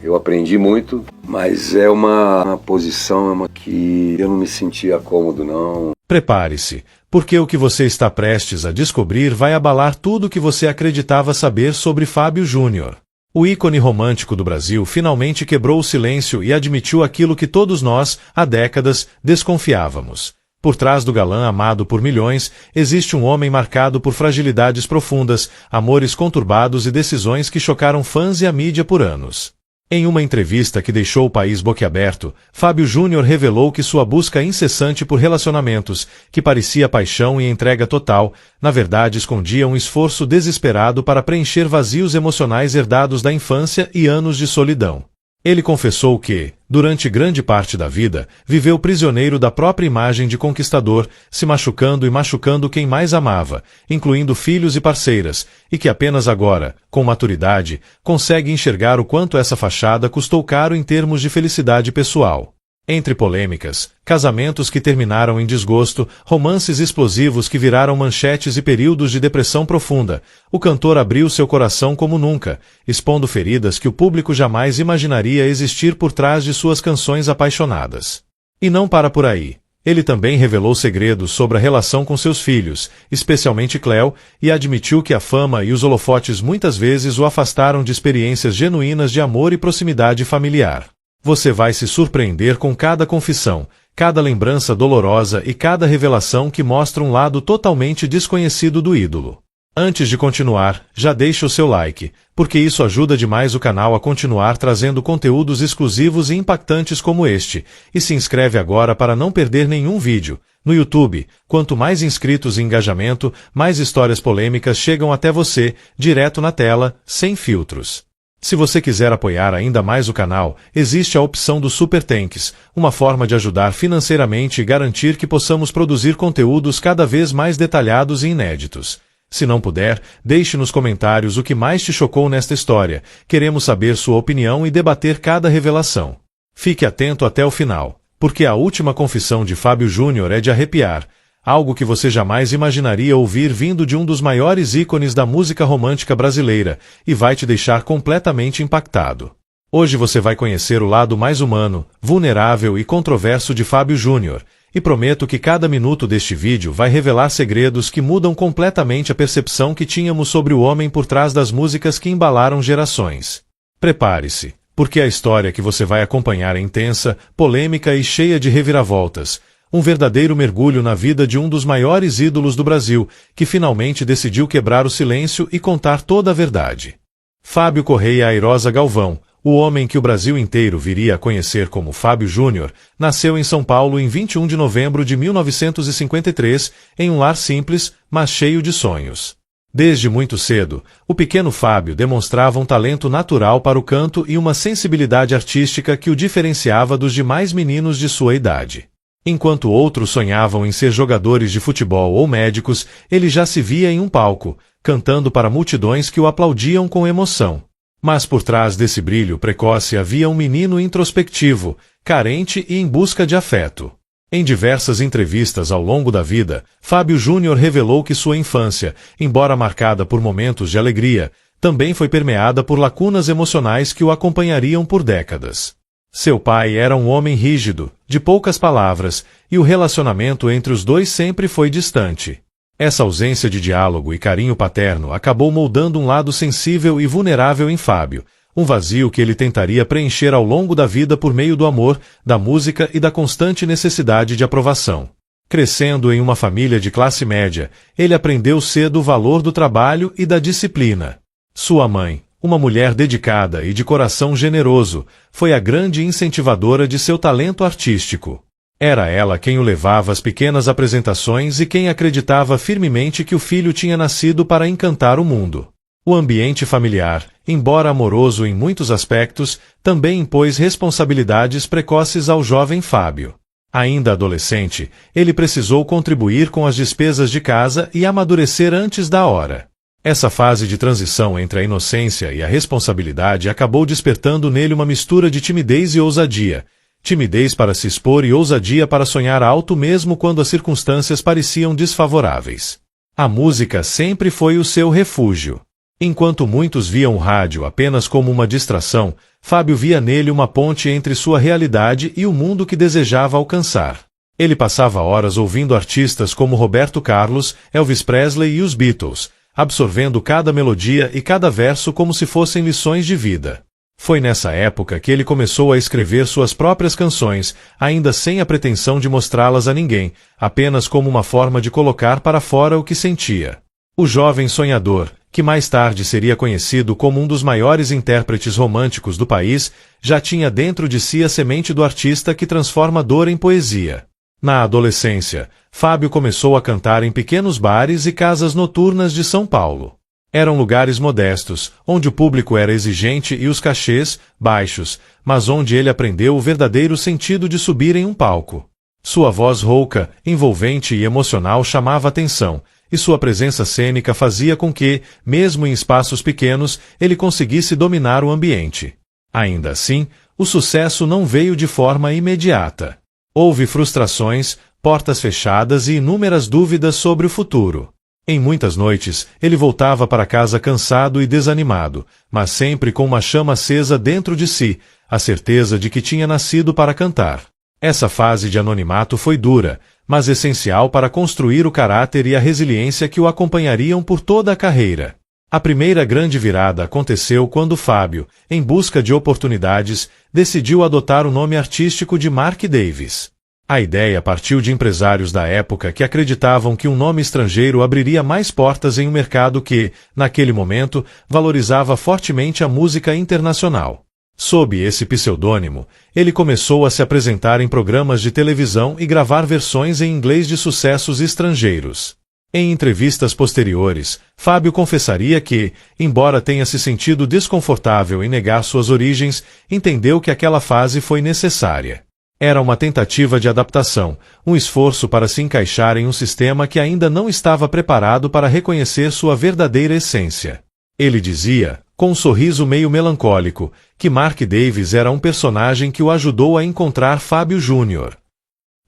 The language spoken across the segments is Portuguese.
Eu aprendi muito, mas é uma posição que eu não me sentia cômodo, não. Prepare-se, porque o que você está prestes a descobrir vai abalar tudo o que você acreditava saber sobre Fábio Júnior. O ícone romântico do Brasil finalmente quebrou o silêncio e admitiu aquilo que todos nós, há décadas, desconfiávamos. Por trás do galã amado por milhões, existe um homem marcado por fragilidades profundas, amores conturbados e decisões que chocaram fãs e a mídia por anos. Em uma entrevista que deixou o país boquiaberto, Fábio Júnior revelou que sua busca incessante por relacionamentos, que parecia paixão e entrega total, na verdade escondia um esforço desesperado para preencher vazios emocionais herdados da infância e anos de solidão. Ele confessou que, durante grande parte da vida, viveu prisioneiro da própria imagem de conquistador, se machucando e machucando quem mais amava, incluindo filhos e parceiras, e que apenas agora, com maturidade, consegue enxergar o quanto essa fachada custou caro em termos de felicidade pessoal. Entre polêmicas, casamentos que terminaram em desgosto, romances explosivos que viraram manchetes e períodos de depressão profunda, o cantor abriu seu coração como nunca, expondo feridas que o público jamais imaginaria existir por trás de suas canções apaixonadas. E não para por aí. Ele também revelou segredos sobre a relação com seus filhos, especialmente Cleo, e admitiu que a fama e os holofotes muitas vezes o afastaram de experiências genuínas de amor e proximidade familiar. Você vai se surpreender com cada confissão, cada lembrança dolorosa e cada revelação que mostra um lado totalmente desconhecido do ídolo. Antes de continuar, já deixe o seu like, porque isso ajuda demais o canal a continuar trazendo conteúdos exclusivos e impactantes como este, e se inscreve agora para não perder nenhum vídeo. No YouTube, quanto mais inscritos e engajamento, mais histórias polêmicas chegam até você, direto na tela, sem filtros. Se você quiser apoiar ainda mais o canal, existe a opção do Super Thanks, uma forma de ajudar financeiramente e garantir que possamos produzir conteúdos cada vez mais detalhados e inéditos. Se não puder, deixe nos comentários o que mais te chocou nesta história. Queremos saber sua opinião e debater cada revelação. Fique atento até o final, porque a última confissão de Fábio Júnior é de arrepiar. Algo que você jamais imaginaria ouvir vindo de um dos maiores ícones da música romântica brasileira, e vai te deixar completamente impactado. Hoje você vai conhecer o lado mais humano, vulnerável e controverso de Fábio Júnior, e prometo que cada minuto deste vídeo vai revelar segredos que mudam completamente a percepção que tínhamos sobre o homem por trás das músicas que embalaram gerações. Prepare-se, porque a história que você vai acompanhar é intensa, polêmica e cheia de reviravoltas. Um verdadeiro mergulho na vida de um dos maiores ídolos do Brasil, que finalmente decidiu quebrar o silêncio e contar toda a verdade. Fábio Correia Airosa Galvão, o homem que o Brasil inteiro viria a conhecer como Fábio Júnior, nasceu em São Paulo em 21 de novembro de 1953, em um lar simples, mas cheio de sonhos. Desde muito cedo, o pequeno Fábio demonstrava um talento natural para o canto e uma sensibilidade artística que o diferenciava dos demais meninos de sua idade. Enquanto outros sonhavam em ser jogadores de futebol ou médicos, ele já se via em um palco, cantando para multidões que o aplaudiam com emoção. Mas por trás desse brilho precoce havia um menino introspectivo, carente e em busca de afeto. Em diversas entrevistas ao longo da vida, Fábio Júnior revelou que sua infância, embora marcada por momentos de alegria, também foi permeada por lacunas emocionais que o acompanhariam por décadas. Seu pai era um homem rígido, de poucas palavras, e o relacionamento entre os dois sempre foi distante. Essa ausência de diálogo e carinho paterno acabou moldando um lado sensível e vulnerável em Fábio, um vazio que ele tentaria preencher ao longo da vida por meio do amor, da música e da constante necessidade de aprovação. Crescendo em uma família de classe média, ele aprendeu cedo o valor do trabalho e da disciplina. Sua mãe, uma mulher dedicada e de coração generoso, foi a grande incentivadora de seu talento artístico. Era ela quem o levava às pequenas apresentações e quem acreditava firmemente que o filho tinha nascido para encantar o mundo. O ambiente familiar, embora amoroso em muitos aspectos, também impôs responsabilidades precoces ao jovem Fábio. Ainda adolescente, ele precisou contribuir com as despesas de casa e amadurecer antes da hora. Essa fase de transição entre a inocência e a responsabilidade acabou despertando nele uma mistura de timidez e ousadia. Timidez para se expor e ousadia para sonhar alto mesmo quando as circunstâncias pareciam desfavoráveis. A música sempre foi o seu refúgio. Enquanto muitos viam o rádio apenas como uma distração, Fábio via nele uma ponte entre sua realidade e o mundo que desejava alcançar. Ele passava horas ouvindo artistas como Roberto Carlos, Elvis Presley e os Beatles, absorvendo cada melodia e cada verso como se fossem lições de vida. Foi nessa época que ele começou a escrever suas próprias canções, ainda sem a pretensão de mostrá-las a ninguém, apenas como uma forma de colocar para fora o que sentia. O jovem sonhador, que mais tarde seria conhecido como um dos maiores intérpretes românticos do país, já tinha dentro de si a semente do artista que transforma dor em poesia. Na adolescência, Fábio começou a cantar em pequenos bares e casas noturnas de São Paulo. Eram lugares modestos, onde o público era exigente e os cachês, baixos, mas onde ele aprendeu o verdadeiro sentido de subir em um palco. Sua voz rouca, envolvente e emocional chamava atenção, e sua presença cênica fazia com que, mesmo em espaços pequenos, ele conseguisse dominar o ambiente. Ainda assim, o sucesso não veio de forma imediata. Houve frustrações, portas fechadas e inúmeras dúvidas sobre o futuro. Em muitas noites, ele voltava para casa cansado e desanimado, mas sempre com uma chama acesa dentro de si, a certeza de que tinha nascido para cantar. Essa fase de anonimato foi dura, mas essencial para construir o caráter e a resiliência que o acompanhariam por toda a carreira. A primeira grande virada aconteceu quando Fábio, em busca de oportunidades, decidiu adotar o nome artístico de Mark Davis. A ideia partiu de empresários da época que acreditavam que um nome estrangeiro abriria mais portas em um mercado que, naquele momento, valorizava fortemente a música internacional. Sob esse pseudônimo, ele começou a se apresentar em programas de televisão e gravar versões em inglês de sucessos estrangeiros. Em entrevistas posteriores, Fábio confessaria que, embora tenha se sentido desconfortável em negar suas origens, entendeu que aquela fase foi necessária. Era uma tentativa de adaptação, um esforço para se encaixar em um sistema que ainda não estava preparado para reconhecer sua verdadeira essência. Ele dizia, com um sorriso meio melancólico, que Mark Davis era um personagem que o ajudou a encontrar Fábio Júnior.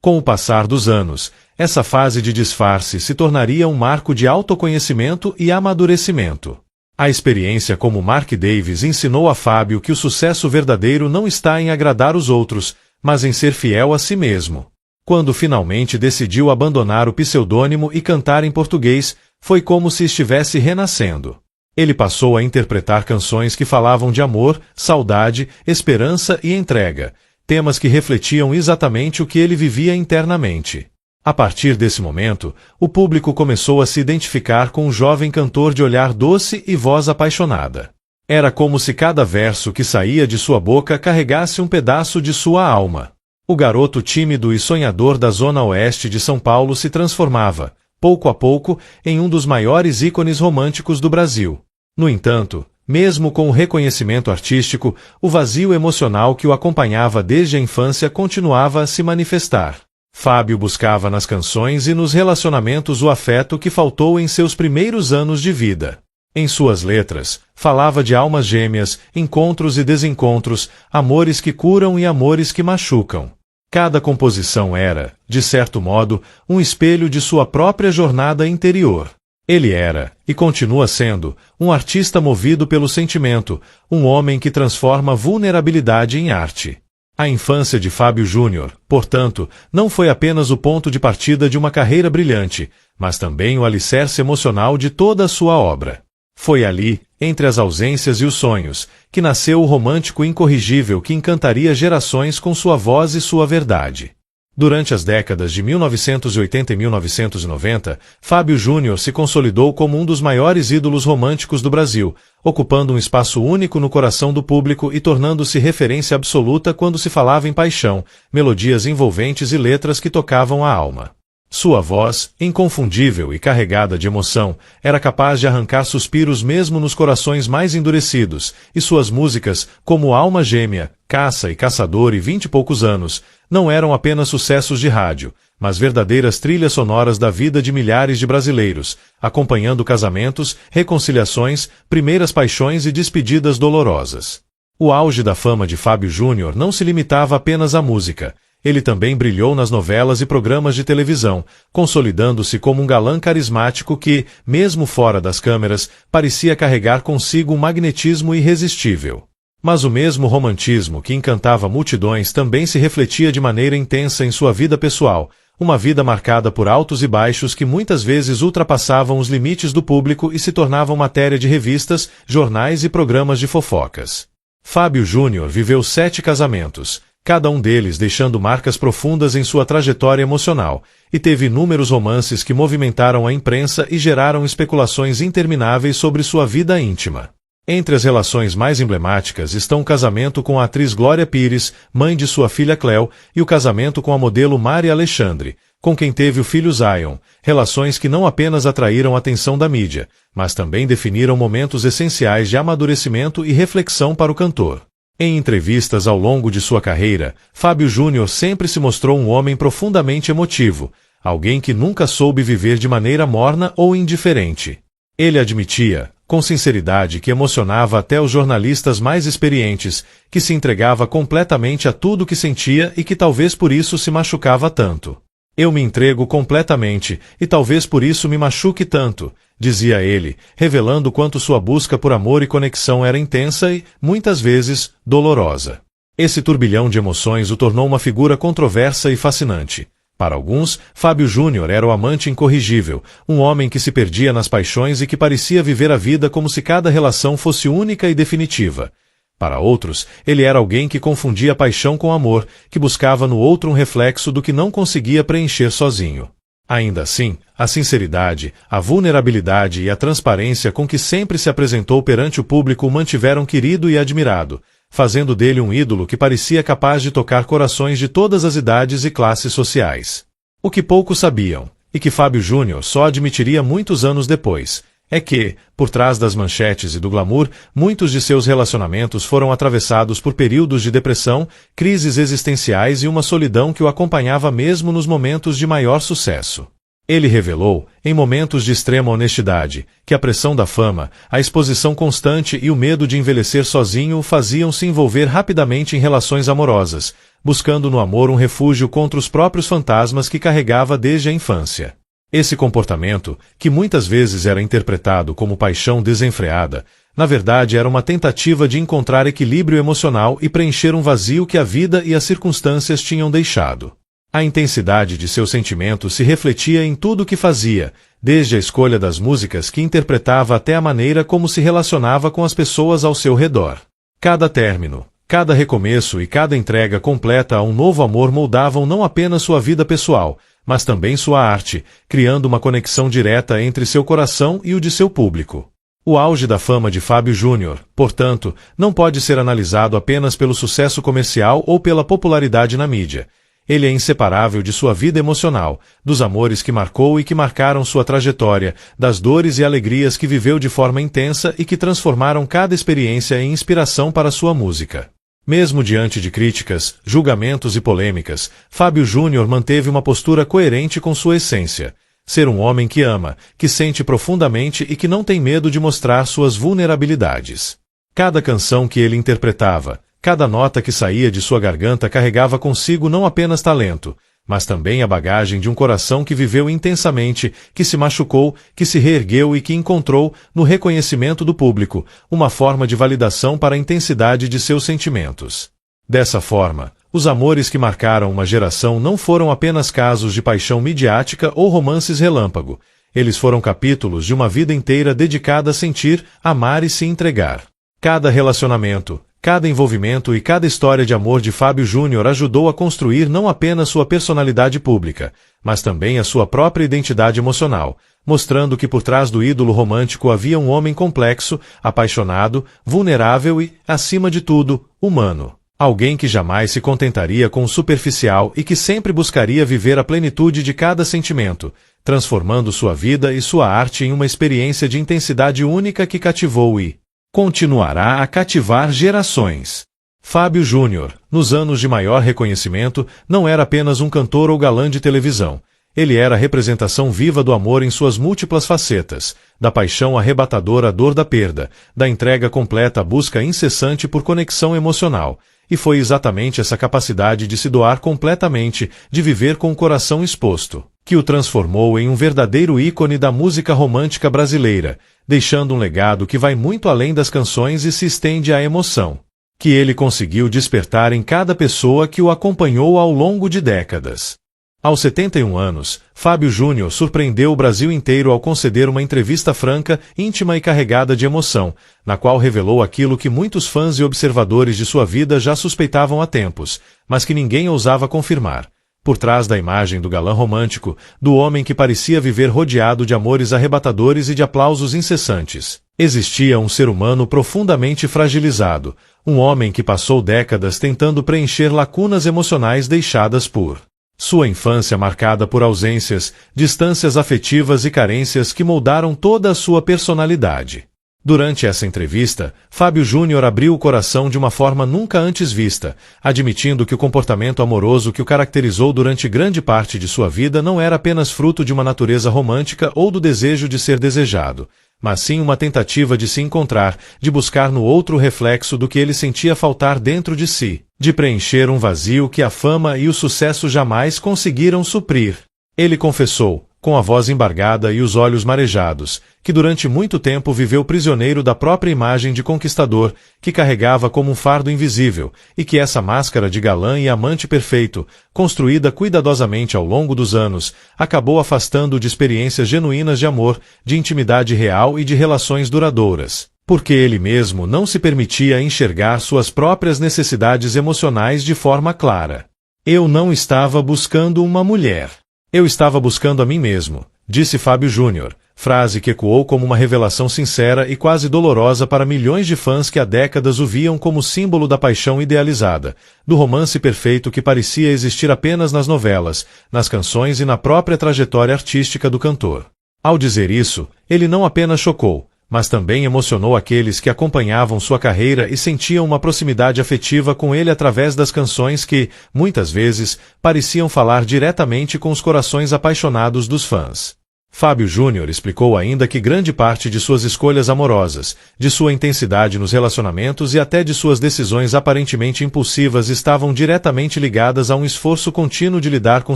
Com o passar dos anos, essa fase de disfarce se tornaria um marco de autoconhecimento e amadurecimento. A experiência como Mark Davis ensinou a Fábio que o sucesso verdadeiro não está em agradar os outros, mas em ser fiel a si mesmo. Quando finalmente decidiu abandonar o pseudônimo e cantar em português, foi como se estivesse renascendo. Ele passou a interpretar canções que falavam de amor, saudade, esperança e entrega, temas que refletiam exatamente o que ele vivia internamente. A partir desse momento, o público começou a se identificar com um jovem cantor de olhar doce e voz apaixonada. Era como se cada verso que saía de sua boca carregasse um pedaço de sua alma. O garoto tímido e sonhador da zona oeste de São Paulo se transformava, pouco a pouco, em um dos maiores ícones românticos do Brasil. No entanto, mesmo com o reconhecimento artístico, o vazio emocional que o acompanhava desde a infância continuava a se manifestar. Fábio buscava nas canções e nos relacionamentos o afeto que faltou em seus primeiros anos de vida. Em suas letras, falava de almas gêmeas, encontros e desencontros, amores que curam e amores que machucam. Cada composição era, de certo modo, um espelho de sua própria jornada interior. Ele era, e continua sendo, um artista movido pelo sentimento, um homem que transforma vulnerabilidade em arte. A infância de Fábio Júnior, portanto, não foi apenas o ponto de partida de uma carreira brilhante, mas também o alicerce emocional de toda a sua obra. Foi ali, entre as ausências e os sonhos, que nasceu o romântico incorrigível que encantaria gerações com sua voz e sua verdade. Durante as décadas de 1980 e 1990, Fábio Júnior se consolidou como um dos maiores ídolos românticos do Brasil, ocupando um espaço único no coração do público e tornando-se referência absoluta quando se falava em paixão, melodias envolventes e letras que tocavam a alma. Sua voz, inconfundível e carregada de emoção, era capaz de arrancar suspiros mesmo nos corações mais endurecidos, e suas músicas, como Alma Gêmea, Caça e Caçador e 20 e poucos anos, não eram apenas sucessos de rádio, mas verdadeiras trilhas sonoras da vida de milhares de brasileiros, acompanhando casamentos, reconciliações, primeiras paixões e despedidas dolorosas. O auge da fama de Fábio Júnior não se limitava apenas à música. Ele também brilhou nas novelas e programas de televisão, consolidando-se como um galã carismático que, mesmo fora das câmeras, parecia carregar consigo um magnetismo irresistível. Mas o mesmo romantismo que encantava multidões também se refletia de maneira intensa em sua vida pessoal, uma vida marcada por altos e baixos que muitas vezes ultrapassavam os limites do público e se tornavam matéria de revistas, jornais e programas de fofocas. Fábio Júnior viveu 7 casamentos, cada um deles deixando marcas profundas em sua trajetória emocional, e teve inúmeros romances que movimentaram a imprensa e geraram especulações intermináveis sobre sua vida íntima. Entre as relações mais emblemáticas estão o casamento com a atriz Glória Pires, mãe de sua filha Cléo, e o casamento com a modelo Mari Alexandre, com quem teve o filho Zion, relações que não apenas atraíram a atenção da mídia, mas também definiram momentos essenciais de amadurecimento e reflexão para o cantor. Em entrevistas ao longo de sua carreira, Fábio Júnior sempre se mostrou um homem profundamente emotivo, alguém que nunca soube viver de maneira morna ou indiferente. Ele admitia, com sinceridade, que emocionava até os jornalistas mais experientes, que se entregava completamente a tudo o que sentia e que talvez por isso se machucava tanto. Eu me entrego completamente, e talvez por isso me machuque tanto, dizia ele, revelando quanto sua busca por amor e conexão era intensa e, muitas vezes, dolorosa. Esse turbilhão de emoções o tornou uma figura controversa e fascinante. Para alguns, Fábio Júnior era o amante incorrigível, um homem que se perdia nas paixões e que parecia viver a vida como se cada relação fosse única e definitiva. Para outros, ele era alguém que confundia paixão com amor, que buscava no outro um reflexo do que não conseguia preencher sozinho. Ainda assim, a sinceridade, a vulnerabilidade e a transparência com que sempre se apresentou perante o público o mantiveram querido e admirado, fazendo dele um ídolo que parecia capaz de tocar corações de todas as idades e classes sociais. O que poucos sabiam, e que Fábio Júnior só admitiria muitos anos depois, é que, por trás das manchetes e do glamour, muitos de seus relacionamentos foram atravessados por períodos de depressão, crises existenciais e uma solidão que o acompanhava mesmo nos momentos de maior sucesso. Ele revelou, em momentos de extrema honestidade, que a pressão da fama, a exposição constante e o medo de envelhecer sozinho o faziam se envolver rapidamente em relações amorosas, buscando no amor um refúgio contra os próprios fantasmas que carregava desde a infância. Esse comportamento, que muitas vezes era interpretado como paixão desenfreada, na verdade era uma tentativa de encontrar equilíbrio emocional e preencher um vazio que a vida e as circunstâncias tinham deixado. A intensidade de seus sentimentos se refletia em tudo o que fazia, desde a escolha das músicas que interpretava até a maneira como se relacionava com as pessoas ao seu redor. Cada término, cada recomeço e cada entrega completa a um novo amor moldavam não apenas sua vida pessoal, mas também sua arte, criando uma conexão direta entre seu coração e o de seu público. O auge da fama de Fábio Júnior, portanto, não pode ser analisado apenas pelo sucesso comercial ou pela popularidade na mídia. Ele é inseparável de sua vida emocional, dos amores que marcou e que marcaram sua trajetória, das dores e alegrias que viveu de forma intensa e que transformaram cada experiência em inspiração para sua música. Mesmo diante de críticas, julgamentos e polêmicas, Fábio Júnior manteve uma postura coerente com sua essência. Ser um homem que ama, que sente profundamente e que não tem medo de mostrar suas vulnerabilidades. Cada canção que ele interpretava, cada nota que saía de sua garganta carregava consigo não apenas talento, mas também a bagagem de um coração que viveu intensamente, que se machucou, que se reergueu e que encontrou, no reconhecimento do público, uma forma de validação para a intensidade de seus sentimentos. Dessa forma, os amores que marcaram uma geração não foram apenas casos de paixão midiática ou romances relâmpago, eles foram capítulos de uma vida inteira dedicada a sentir, amar e se entregar. Cada relacionamento, cada envolvimento e cada história de amor de Fábio Júnior ajudou a construir não apenas sua personalidade pública, mas também a sua própria identidade emocional, mostrando que por trás do ídolo romântico havia um homem complexo, apaixonado, vulnerável e, acima de tudo, humano. Alguém que jamais se contentaria com o superficial e que sempre buscaria viver a plenitude de cada sentimento, transformando sua vida e sua arte em uma experiência de intensidade única que cativou e continuará a cativar gerações. Fábio Júnior, nos anos de maior reconhecimento, não era apenas um cantor ou galã de televisão. Ele era a representação viva do amor em suas múltiplas facetas, da paixão arrebatadora à dor da perda, da entrega completa à busca incessante por conexão emocional. E foi exatamente essa capacidade de se doar completamente, de viver com o coração exposto, que o transformou em um verdadeiro ícone da música romântica brasileira, deixando um legado que vai muito além das canções e se estende à emoção, que ele conseguiu despertar em cada pessoa que o acompanhou ao longo de décadas. Aos 71 anos, Fábio Júnior surpreendeu o Brasil inteiro ao conceder uma entrevista franca, íntima e carregada de emoção, na qual revelou aquilo que muitos fãs e observadores de sua vida já suspeitavam há tempos, mas que ninguém ousava confirmar. Por trás da imagem do galã romântico, do homem que parecia viver rodeado de amores arrebatadores e de aplausos incessantes, existia um ser humano profundamente fragilizado, um homem que passou décadas tentando preencher lacunas emocionais deixadas por sua infância marcada por ausências, distâncias afetivas e carências que moldaram toda a sua personalidade. Durante essa entrevista, Fábio Júnior abriu o coração de uma forma nunca antes vista, admitindo que o comportamento amoroso que o caracterizou durante grande parte de sua vida não era apenas fruto de uma natureza romântica ou do desejo de ser desejado, mas sim uma tentativa de se encontrar, de buscar no outro o reflexo do que ele sentia faltar dentro de si, de preencher um vazio que a fama e o sucesso jamais conseguiram suprir. Ele confessou, com a voz embargada e os olhos marejados, que durante muito tempo viveu prisioneiro da própria imagem de conquistador, que carregava como um fardo invisível, e que essa máscara de galã e amante perfeito, construída cuidadosamente ao longo dos anos, acabou afastando-o de experiências genuínas de amor, de intimidade real e de relações duradouras, porque ele mesmo não se permitia enxergar suas próprias necessidades emocionais de forma clara. Eu não estava buscando uma mulher. Eu estava buscando a mim mesmo, disse Fábio Júnior, frase que ecoou como uma revelação sincera e quase dolorosa para milhões de fãs que há décadas o viam como símbolo da paixão idealizada, do romance perfeito que parecia existir apenas nas novelas, nas canções e na própria trajetória artística do cantor. Ao dizer isso, ele não apenas chocou, mas também emocionou aqueles que acompanhavam sua carreira e sentiam uma proximidade afetiva com ele através das canções que, muitas vezes, pareciam falar diretamente com os corações apaixonados dos fãs. Fábio Júnior explicou ainda que grande parte de suas escolhas amorosas, de sua intensidade nos relacionamentos e até de suas decisões aparentemente impulsivas estavam diretamente ligadas a um esforço contínuo de lidar com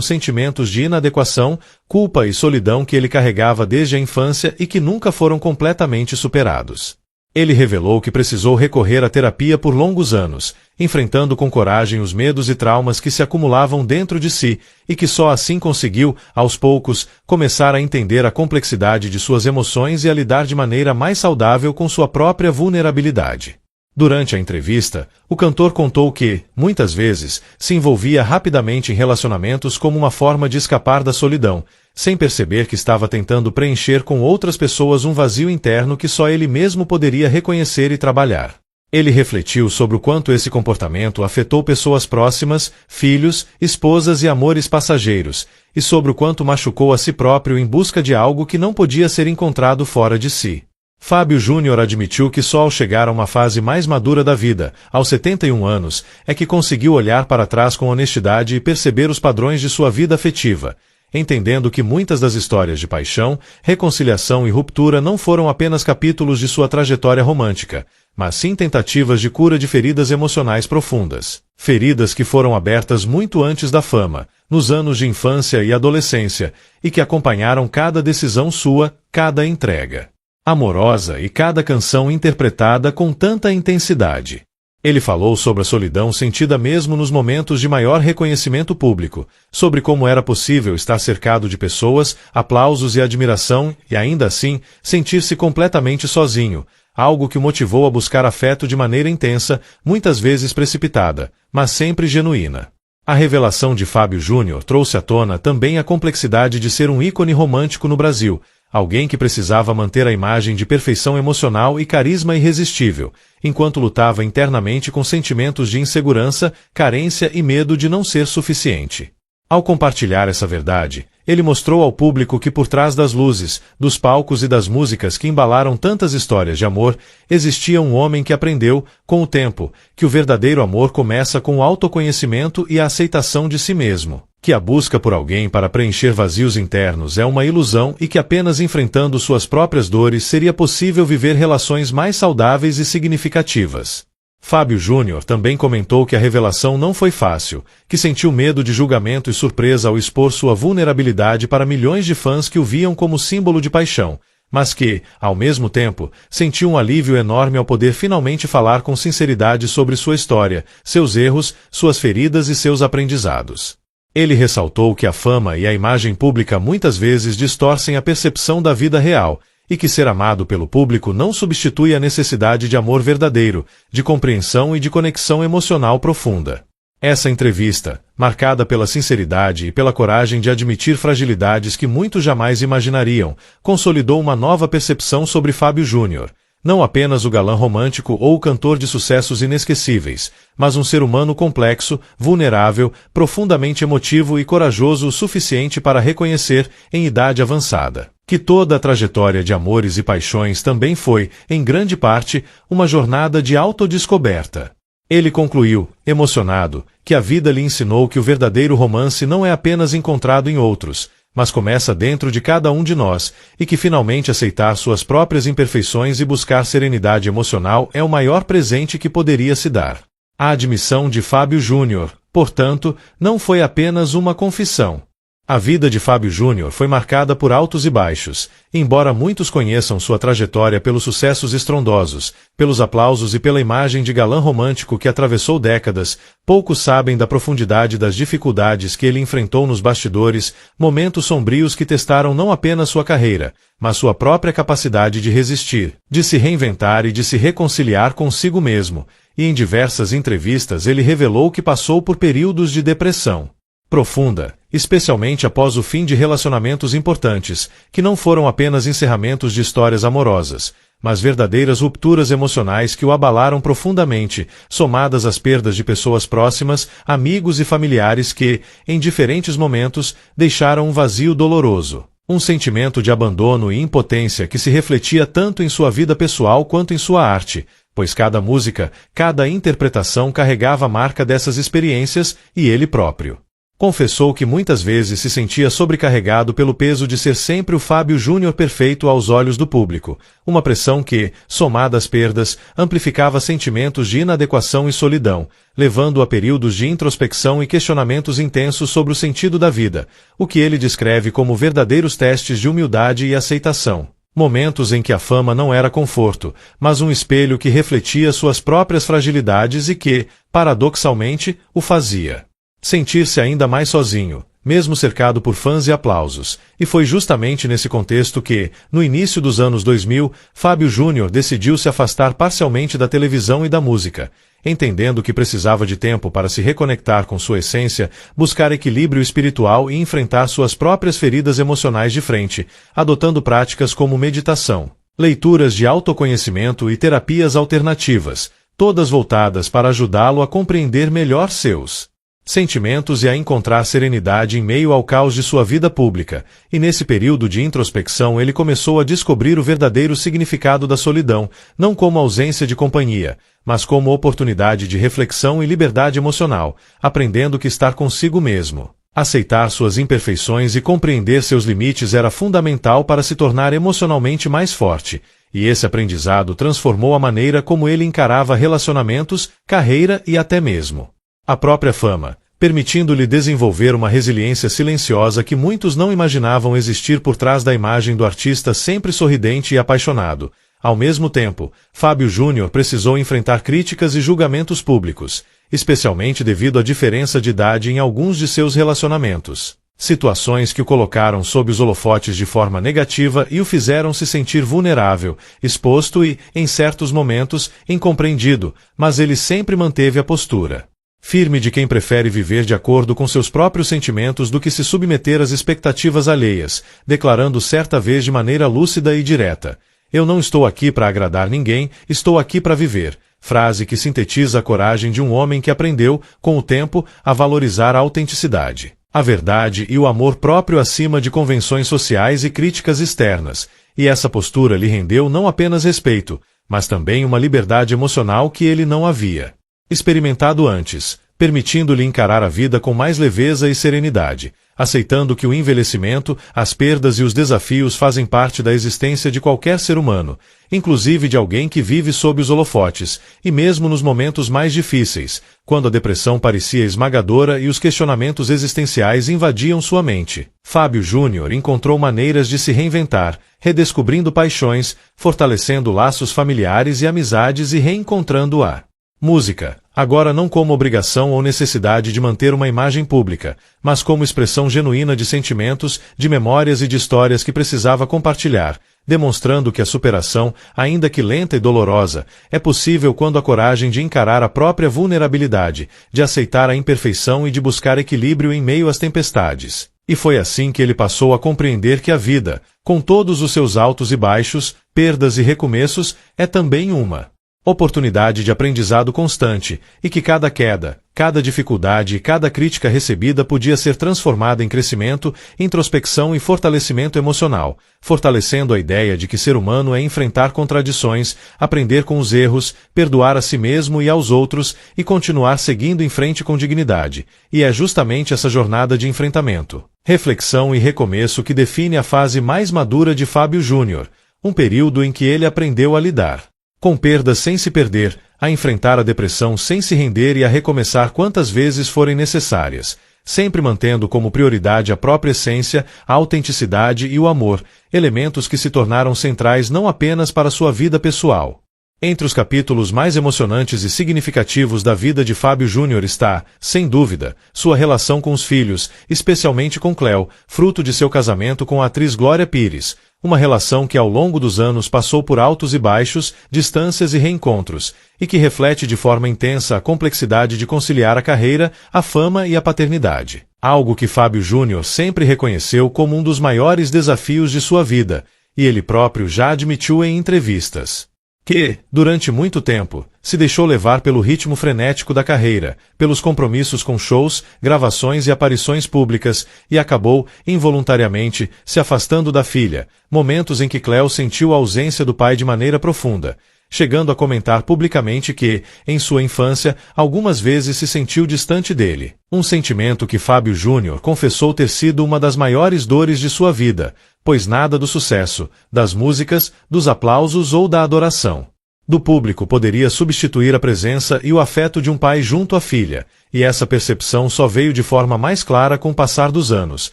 sentimentos de inadequação, culpa e solidão que ele carregava desde a infância e que nunca foram completamente superados. Ele revelou que precisou recorrer à terapia por longos anos, enfrentando com coragem os medos e traumas que se acumulavam dentro de si, e que só assim conseguiu, aos poucos, começar a entender a complexidade de suas emoções e a lidar de maneira mais saudável com sua própria vulnerabilidade. Durante a entrevista, o cantor contou que, muitas vezes, se envolvia rapidamente em relacionamentos como uma forma de escapar da solidão, sem perceber que estava tentando preencher com outras pessoas um vazio interno que só ele mesmo poderia reconhecer e trabalhar. Ele refletiu sobre o quanto esse comportamento afetou pessoas próximas, filhos, esposas e amores passageiros, e sobre o quanto machucou a si próprio em busca de algo que não podia ser encontrado fora de si. Fábio Júnior admitiu que só ao chegar a uma fase mais madura da vida, aos 71 anos, é que conseguiu olhar para trás com honestidade e perceber os padrões de sua vida afetiva, entendendo que muitas das histórias de paixão, reconciliação e ruptura não foram apenas capítulos de sua trajetória romântica, mas sim tentativas de cura de feridas emocionais profundas. Feridas que foram abertas muito antes da fama, nos anos de infância e adolescência, e que acompanharam cada decisão sua, cada entrega amorosa e cada canção interpretada com tanta intensidade. Ele falou sobre a solidão sentida mesmo nos momentos de maior reconhecimento público, sobre como era possível estar cercado de pessoas, aplausos e admiração e ainda assim sentir-se completamente sozinho, algo que o motivou a buscar afeto de maneira intensa, muitas vezes precipitada, mas sempre genuína. A revelação de Fábio Júnior trouxe à tona também a complexidade de ser um ícone romântico no Brasil, alguém que precisava manter a imagem de perfeição emocional e carisma irresistível, enquanto lutava internamente com sentimentos de insegurança, carência e medo de não ser suficiente. Ao compartilhar essa verdade, ele mostrou ao público que por trás das luzes, dos palcos e das músicas que embalaram tantas histórias de amor, existia um homem que aprendeu, com o tempo, que o verdadeiro amor começa com o autoconhecimento e a aceitação de si mesmo, que a busca por alguém para preencher vazios internos é uma ilusão e que apenas enfrentando suas próprias dores seria possível viver relações mais saudáveis e significativas. Fábio Júnior também comentou que a revelação não foi fácil, que sentiu medo de julgamento e surpresa ao expor sua vulnerabilidade para milhões de fãs que o viam como símbolo de paixão, mas que, ao mesmo tempo, sentiu um alívio enorme ao poder finalmente falar com sinceridade sobre sua história, seus erros, suas feridas e seus aprendizados. Ele ressaltou que a fama e a imagem pública muitas vezes distorcem a percepção da vida real, e que ser amado pelo público não substitui a necessidade de amor verdadeiro, de compreensão e de conexão emocional profunda. Essa entrevista, marcada pela sinceridade e pela coragem de admitir fragilidades que muitos jamais imaginariam, consolidou uma nova percepção sobre Fábio Júnior, não apenas o galã romântico ou o cantor de sucessos inesquecíveis, mas um ser humano complexo, vulnerável, profundamente emotivo e corajoso o suficiente para reconhecer, em idade avançada, que toda a trajetória de amores e paixões também foi, em grande parte, uma jornada de autodescoberta. Ele concluiu, emocionado, que a vida lhe ensinou que o verdadeiro romance não é apenas encontrado em outros, mas começa dentro de cada um de nós, e que finalmente aceitar suas próprias imperfeições e buscar serenidade emocional é o maior presente que poderia se dar. A admissão de Fábio Júnior, portanto, não foi apenas uma confissão. A vida de Fábio Júnior foi marcada por altos e baixos, embora muitos conheçam sua trajetória pelos sucessos estrondosos, pelos aplausos e pela imagem de galã romântico que atravessou décadas, poucos sabem da profundidade das dificuldades que ele enfrentou nos bastidores, momentos sombrios que testaram não apenas sua carreira, mas sua própria capacidade de resistir, de se reinventar e de se reconciliar consigo mesmo, e em diversas entrevistas ele revelou que passou por períodos de depressão profunda, especialmente após o fim de relacionamentos importantes, que não foram apenas encerramentos de histórias amorosas, mas verdadeiras rupturas emocionais que o abalaram profundamente, somadas às perdas de pessoas próximas, amigos e familiares que, em diferentes momentos, deixaram um vazio doloroso. Um sentimento de abandono e impotência que se refletia tanto em sua vida pessoal quanto em sua arte, pois cada música, cada interpretação carregava a marca dessas experiências e ele próprio. Confessou que muitas vezes se sentia sobrecarregado pelo peso de ser sempre o Fábio Júnior perfeito aos olhos do público, uma pressão que, somada às perdas, amplificava sentimentos de inadequação e solidão, levando a períodos de introspecção e questionamentos intensos sobre o sentido da vida, o que ele descreve como verdadeiros testes de humildade e aceitação. Momentos em que a fama não era conforto, mas um espelho que refletia suas próprias fragilidades e que, paradoxalmente, o fazia sentir-se ainda mais sozinho, mesmo cercado por fãs e aplausos, e foi justamente nesse contexto que, no início dos anos 2000, Fábio Júnior decidiu se afastar parcialmente da televisão e da música, entendendo que precisava de tempo para se reconectar com sua essência, buscar equilíbrio espiritual e enfrentar suas próprias feridas emocionais de frente, adotando práticas como meditação, leituras de autoconhecimento e terapias alternativas, todas voltadas para ajudá-lo a compreender melhor seus sentimentos e a encontrar serenidade em meio ao caos de sua vida pública, e nesse período de introspecção ele começou a descobrir o verdadeiro significado da solidão, não como ausência de companhia, mas como oportunidade de reflexão e liberdade emocional, aprendendo que estar consigo mesmo, aceitar suas imperfeições e compreender seus limites era fundamental para se tornar emocionalmente mais forte, e esse aprendizado transformou a maneira como ele encarava relacionamentos, carreira e até mesmo a própria fama, permitindo-lhe desenvolver uma resiliência silenciosa que muitos não imaginavam existir por trás da imagem do artista sempre sorridente e apaixonado. Ao mesmo tempo, Fábio Júnior precisou enfrentar críticas e julgamentos públicos, especialmente devido à diferença de idade em alguns de seus relacionamentos. Situações que o colocaram sob os holofotes de forma negativa e o fizeram se sentir vulnerável, exposto e, em certos momentos, incompreendido, mas ele sempre manteve a postura firme de quem prefere viver de acordo com seus próprios sentimentos do que se submeter às expectativas alheias, declarando certa vez de maneira lúcida e direta: "Eu não estou aqui para agradar ninguém, estou aqui para viver", frase que sintetiza a coragem de um homem que aprendeu, com o tempo, a valorizar a autenticidade, a verdade e o amor próprio acima de convenções sociais e críticas externas, e essa postura lhe rendeu não apenas respeito, mas também uma liberdade emocional que ele não havia experimentado antes, permitindo-lhe encarar a vida com mais leveza e serenidade. aceitando que o envelhecimento, as perdas e os desafios fazem parte da existência de qualquer ser humano, inclusive de alguém que vive sob os holofotes, e mesmo nos momentos mais difíceis, quando a depressão parecia esmagadora e os questionamentos existenciais invadiam sua mente. Fábio Júnior encontrou maneiras de se reinventar, redescobrindo paixões, fortalecendo laços familiares e amizades e reencontrando a música, agora não como obrigação ou necessidade de manter uma imagem pública, mas como expressão genuína de sentimentos, de memórias e de histórias que precisava compartilhar, demonstrando que a superação, ainda que lenta e dolorosa, é possível quando a coragem de encarar a própria vulnerabilidade, de aceitar a imperfeição e de buscar equilíbrio em meio às tempestades. E foi assim que ele passou a compreender que a vida, com todos os seus altos e baixos, perdas e recomeços, é também uma oportunidade de aprendizado constante, e que cada queda, cada dificuldade e cada crítica recebida podia ser transformada em crescimento, introspecção e fortalecimento emocional, fortalecendo a ideia de que ser humano é enfrentar contradições, aprender com os erros, perdoar a si mesmo e aos outros e continuar seguindo em frente com dignidade. E é justamente essa jornada de enfrentamento, reflexão e recomeço que define a fase mais madura de Fábio Júnior, um período em que ele aprendeu a lidar com perdas sem se perder, a enfrentar a depressão sem se render e a recomeçar quantas vezes forem necessárias, sempre mantendo como prioridade a própria essência, a autenticidade e o amor, elementos que se tornaram centrais não apenas para sua vida pessoal. Entre os capítulos mais emocionantes e significativos da vida de Fábio Júnior está, sem dúvida, sua relação com os filhos, especialmente com Cléo, fruto de seu casamento com a atriz Glória Pires, uma relação que ao longo dos anos passou por altos e baixos, distâncias e reencontros, e que reflete de forma intensa a complexidade de conciliar a carreira, a fama e a paternidade. Algo que Fábio Júnior sempre reconheceu como um dos maiores desafios de sua vida, e ele próprio já admitiu em entrevistas que, durante muito tempo, se deixou levar pelo ritmo frenético da carreira, pelos compromissos com shows, gravações e aparições públicas, e acabou, involuntariamente, se afastando da filha, momentos em que Cléo sentiu a ausência do pai de maneira profunda, chegando a comentar publicamente que, em sua infância, algumas vezes se sentiu distante dele. Um sentimento que Fábio Júnior confessou ter sido uma das maiores dores de sua vida, pois nada do sucesso, das músicas, dos aplausos ou da adoração do público poderia substituir a presença e o afeto de um pai junto à filha, e essa percepção só veio de forma mais clara com o passar dos anos,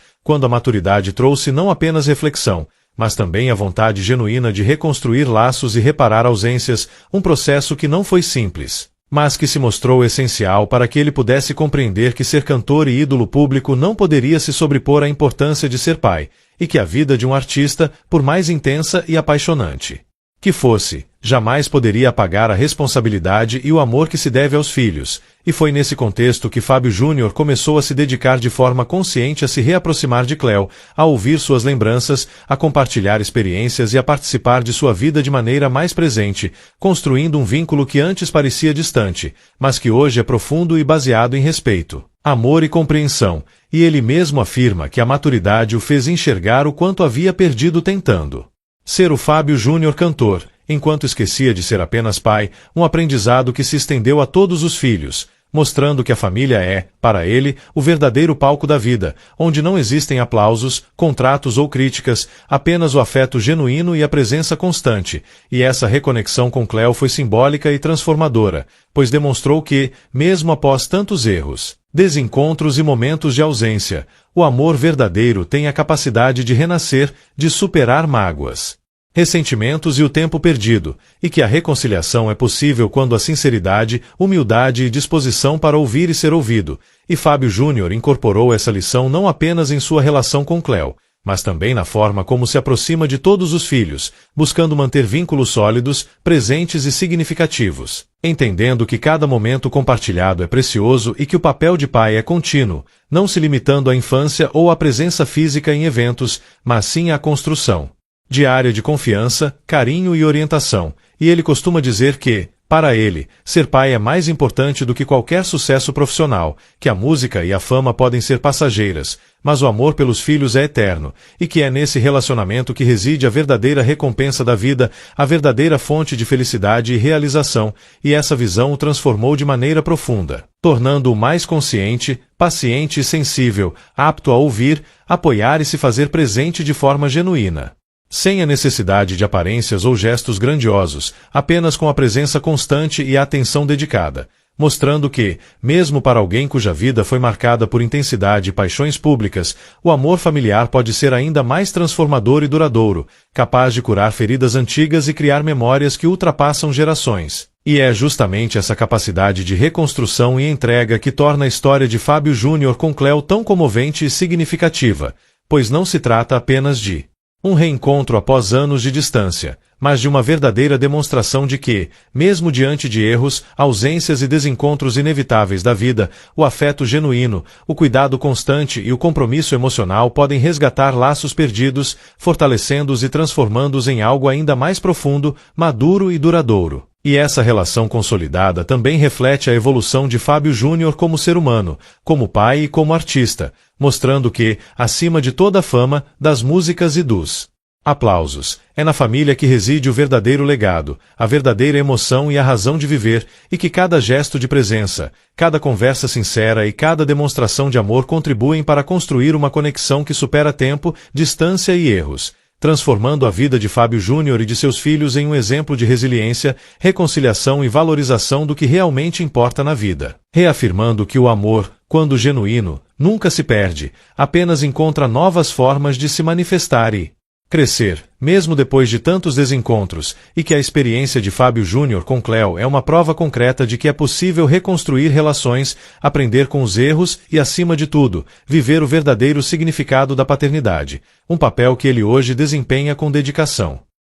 quando a maturidade trouxe não apenas reflexão, mas também a vontade genuína de reconstruir laços e reparar ausências, um processo que não foi simples, mas que se mostrou essencial para que ele pudesse compreender que ser cantor e ídolo público não poderia se sobrepor à importância de ser pai, e que a vida de um artista, por mais intensa e apaixonante que fosse, jamais poderia apagar a responsabilidade e o amor que se deve aos filhos, e foi nesse contexto que Fábio Júnior começou a se dedicar de forma consciente a se reaproximar de Cléo, a ouvir suas lembranças, a compartilhar experiências e a participar de sua vida de maneira mais presente, construindo um vínculo que antes parecia distante, mas que hoje é profundo e baseado em respeito, amor e compreensão, e ele mesmo afirma que a maturidade o fez enxergar o quanto havia perdido tentando ser o Fábio Júnior cantor, enquanto esquecia de ser apenas pai, um aprendizado que se estendeu a todos os filhos, mostrando que a família é, para ele, o verdadeiro palco da vida, onde não existem aplausos, contratos ou críticas, apenas o afeto genuíno e a presença constante, e essa reconexão com Cléo foi simbólica e transformadora, pois demonstrou que, mesmo após tantos erros, desencontros e momentos de ausência, o amor verdadeiro tem a capacidade de renascer, de superar mágoas, ressentimentos e o tempo perdido, e que a reconciliação é possível quando há sinceridade, humildade e disposição para ouvir e ser ouvido, e Fábio Júnior incorporou essa lição não apenas em sua relação com Cléo, mas também na forma como se aproxima de todos os filhos, buscando manter vínculos sólidos, presentes e significativos, entendendo que cada momento compartilhado é precioso e que o papel de pai é contínuo, não se limitando à infância ou à presença física em eventos, mas sim à construção diária de confiança, carinho e orientação, e ele costuma dizer que, Para ele, ser pai é mais importante do que qualquer sucesso profissional, que a música e a fama podem ser passageiras, mas o amor pelos filhos é eterno, e que é nesse relacionamento que reside a verdadeira recompensa da vida, a verdadeira fonte de felicidade e realização, e essa visão o transformou de maneira profunda, tornando-o mais consciente, paciente e sensível, apto a ouvir, apoiar e se fazer presente de forma genuína. Sem a necessidade de aparências ou gestos grandiosos, apenas com a presença constante e a atenção dedicada, mostrando que, mesmo para alguém cuja vida foi marcada por intensidade e paixões públicas, o amor familiar pode ser ainda mais transformador e duradouro, capaz de curar feridas antigas e criar memórias que ultrapassam gerações. E é justamente essa capacidade de reconstrução e entrega que torna a história de Fábio Júnior com Cleo tão comovente e significativa, pois não se trata apenas de um reencontro após anos de distância, mas de uma verdadeira demonstração de que, mesmo diante de erros, ausências e desencontros inevitáveis da vida, o afeto genuíno, o cuidado constante e o compromisso emocional podem resgatar laços perdidos, fortalecendo-os e transformando-os em algo ainda mais profundo, maduro e duradouro. E essa relação consolidada também reflete a evolução de Fábio Júnior como ser humano, como pai e como artista, mostrando que, acima de toda a fama, das músicas e dos aplausos, é na família que reside o verdadeiro legado, a verdadeira emoção e a razão de viver, e que cada gesto de presença, cada conversa sincera e cada demonstração de amor contribuem para construir uma conexão que supera tempo, distância e erros, transformando a vida de Fábio Júnior e de seus filhos em um exemplo de resiliência, reconciliação e valorização do que realmente importa na vida. Reafirmando que o amor, quando genuíno, nunca se perde, apenas encontra novas formas de se manifestar e crescer, mesmo depois de tantos desencontros, e que a experiência de Fábio Júnior com Cleo é uma prova concreta de que é possível reconstruir relações, aprender com os erros e, acima de tudo, viver o verdadeiro significado da paternidade, um papel que ele hoje desempenha com dedicação.